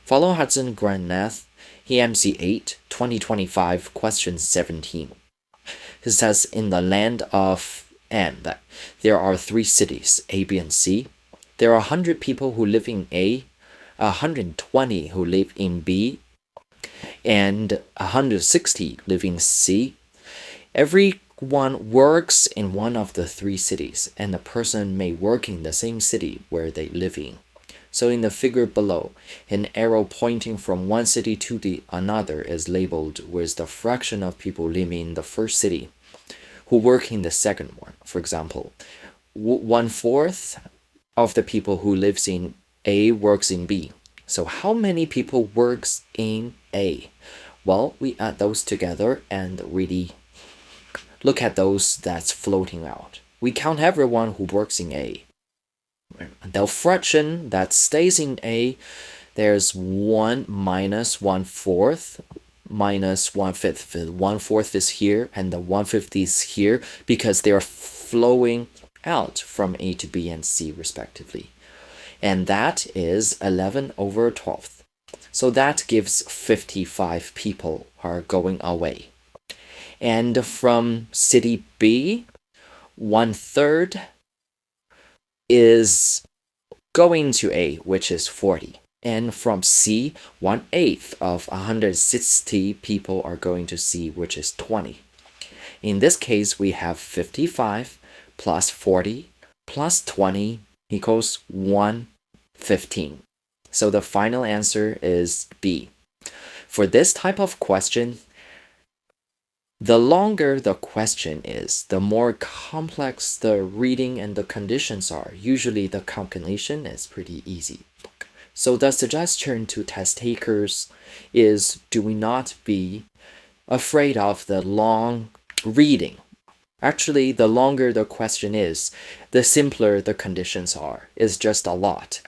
Follow Hudson Grand Math, EMC 8, 2025, question 17. It says, in the land of N, that there are 3 cities, A, B, and C. There are 100 people who live in A, 120 who live in B, and 160 live in C. Everyone works in one of the 3 cities, and a person may work in the same city where they live in. So in the figure below, an arrow pointing from one city to the another is labeled with the fraction of people living in the first city who work in the second one. For example, 1/4 of the people who lives in A works in B. So how many people works in A? Well, we add those together and really look at those that's floating out. We count everyone who works in A. The fraction that stays in A, there's 1 minus 1/4 minus 1/5. 1/4 is here and the 1/5 is here because they're flowing out from A to B and C respectively. And that is 11/12. So that gives 55 people are going away. And from city B, 1/3 is going to A, which is 40. And from C, 1/8 of 160 people are going to C, which is 20. In this case, we have 55 plus 40 plus 20 equals 115. So the final answer is B. For this type of question, the longer the question is, the more complex the reading and the conditions are. Usually the calculation is pretty easy. So the suggestion to test takers is, do we not be afraid of the long reading. Actually, the longer the question is, the simpler the conditions are. It's just a lot.